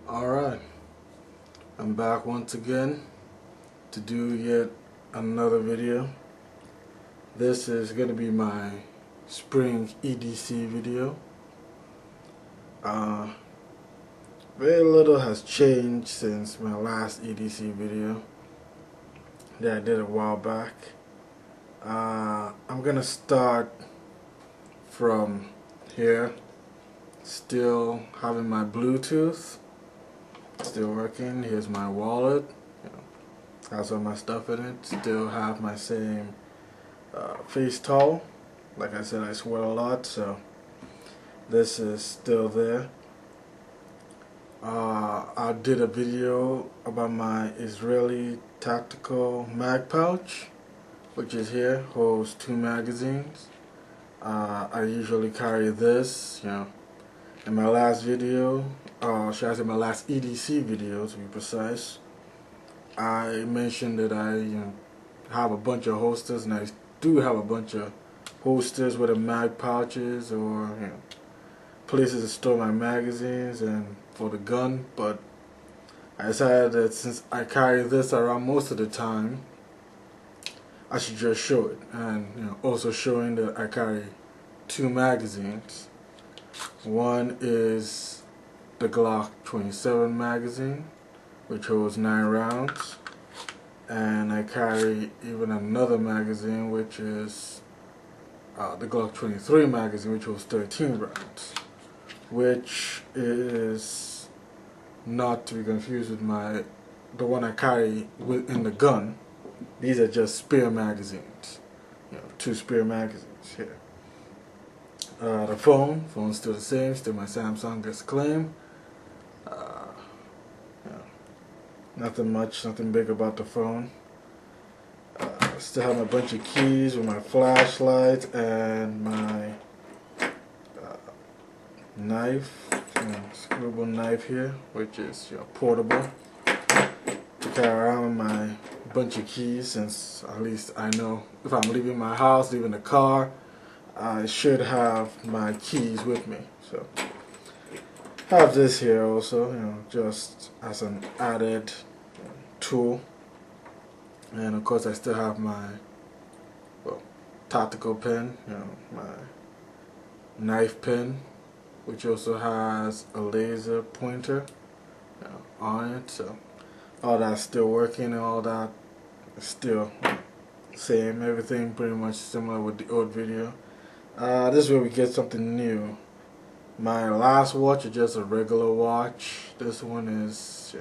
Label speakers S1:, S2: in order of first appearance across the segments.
S1: Alright, I'm back once again to do yet another video. This is going to be my spring EDC video. Very little has changed since my last EDC video that I did a while back. I'm going to start from here, still having my Bluetooth. Still working. Here's my wallet. Has all my stuff in it. Still have my same face towel. Like I said, I sweat a lot, so this is still there. I did a video about my Israeli tactical mag pouch, which is here. Holds 2 magazines. I usually carry this, In my last video, should I say my last EDC video to be precise, I mentioned that I have a bunch of holsters, and I do have a bunch of holsters with the mag pouches or places to store my magazines and for the gun. But I decided that since I carry this around most of the time, I should just show it, and also showing that I carry 2 magazines. One is the Glock 27 magazine, which holds 9 rounds, and I carry even another magazine, which is the Glock 23 magazine, which holds 13 rounds, which is not to be confused with the one I carry in the gun. These are just spare magazines, 2 spare magazines here. The phone's still the same, still my Samsung S-Claim. Nothing much, nothing big about the phone. Still have a bunch of keys with my flashlight and my knife, screwable knife here, which is portable. To carry around my bunch of keys, since at least I know if I'm leaving my house, leaving the car, I should have my keys with me. So have this here also, just as an added tool. And of course I still have my tactical pen, my knife pen, which also has a laser pointer on it. So all that's still working, and all that is still same. Everything pretty much similar with the old video. This is where we get something new. My last watch is just a regular watch. This one is,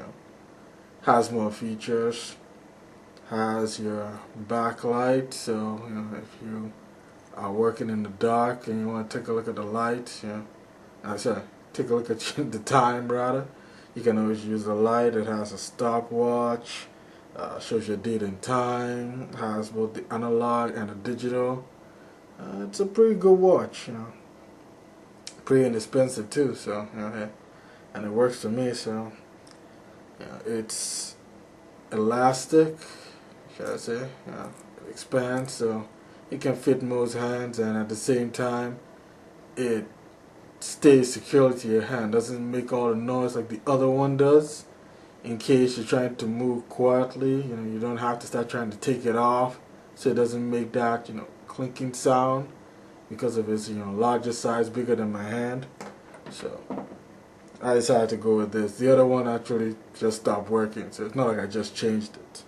S1: has more features. Has your backlight, so if you are working in the dark and you want to take a look at the light, take a look at the time rather. You can always use the light. It has a stopwatch, shows your date and time. Has both the analog and the digital. It's a pretty good watch, pretty inexpensive too, so and it works for me. So it's elastic, should I say? It expands, so it can fit most hands, and at the same time it stays secure to your hand. Doesn't make all the noise like the other one does. In case you're trying to move quietly, you don't have to start trying to take it off, so it doesn't make that clinking sound because of its larger size, bigger than my hand. So I decided to go with this. The other one actually just stopped working, so it's not like I just changed it.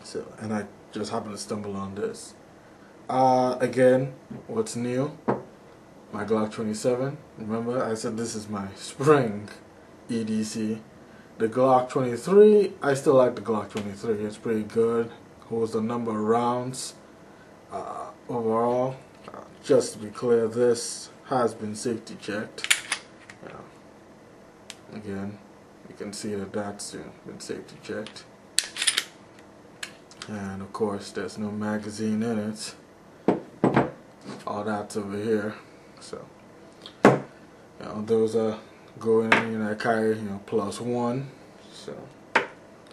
S1: So, and I just happened to stumble on this. Again, what's new? My Glock 27. Remember, I said this is my spring EDC. The Glock 23, I still like the Glock 23. It's pretty good. Holds a number of rounds. Overall, just to be clear, this has been safety checked. Again, you can see that that's been safety checked, and of course there's no magazine in it. All that's over here. So those are going in. I carry +1. So,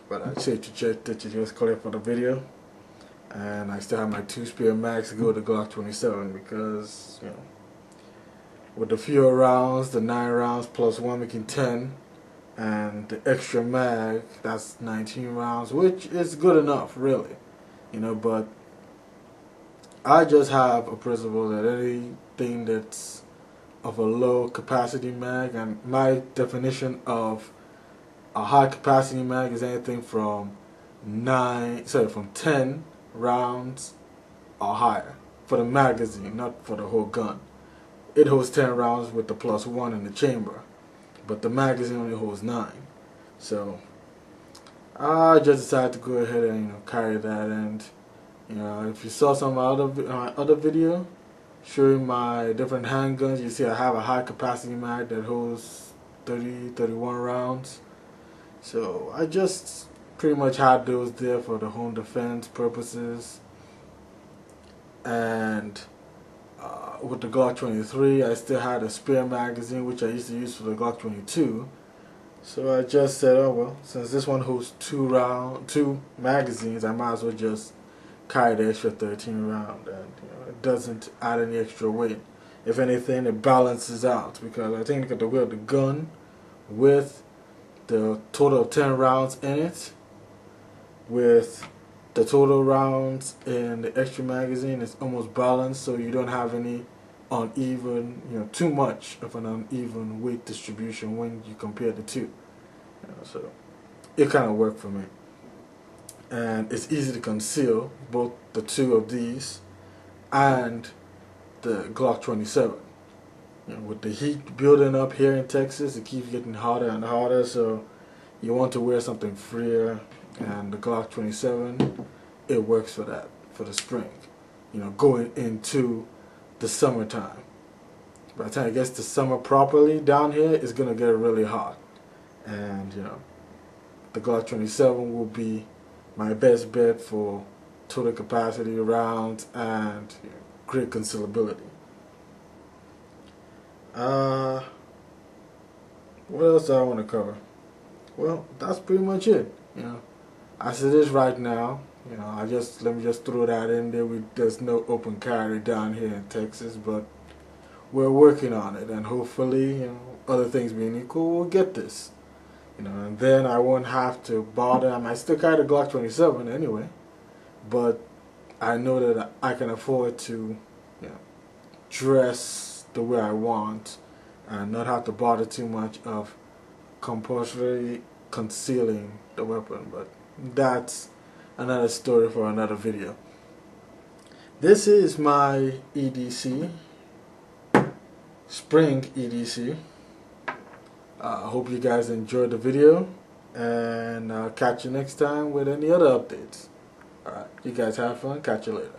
S1: but I safety checked it to just clear for the video. And I still have my 2 spare mags to go to Glock 27 because, with the fewer rounds, the 9 rounds +1 making 10, and the extra mag, that's 19 rounds, which is good enough, really, but I just have a principle that anything that's of a low capacity mag, and my definition of a high capacity mag is anything from 10 rounds or higher for the magazine, not for the whole gun. It holds 10 rounds with the +1 in the chamber, but the magazine only holds 9. So I just decided to go ahead and carry that. And if you saw some other video showing my different handguns, you see I have a high capacity mag that holds 31 rounds. So I just pretty much had those there for the home defense purposes. And with the Glock 23, I still had a spare magazine, which I used to use for the Glock 22. So I just said, oh well, since this one holds two magazines, I might as well just carry the extra 13 round, and it doesn't add any extra weight. If anything, it balances out, because I think the weight of the gun with the total of 10 rounds in it, with the total rounds in the extra magazine, is almost balanced, so you don't have any uneven, too much of an uneven weight distribution when you compare the two. So it kind of worked for me, and it's easy to conceal both the two of these and the Glock 27. With the heat building up here in Texas, it keeps getting hotter and hotter, so you want to wear something freer, and the Glock 27, it works for that, for the spring, going into the summertime. By the time it gets to summer properly down here, it's going to get really hot, and the Glock 27 will be my best bet for total capacity rounds and great concealability. What else do I want to cover? Well, that's pretty much it. As it is right now, let me just throw that in there. There's no open carry down here in Texas, but we're working on it, and hopefully, other things being equal, we'll get this. And then I won't have to bother. I might still carry the Glock 27 anyway, but I know that I can afford to, dress the way I want and not have to bother too much of compulsory concealing the weapon. But that's another story for another video. This is my EDC, spring EDC. I hope you guys enjoyed the video, and I'll catch you next time with any other updates. Alright, you guys have fun. Catch you later.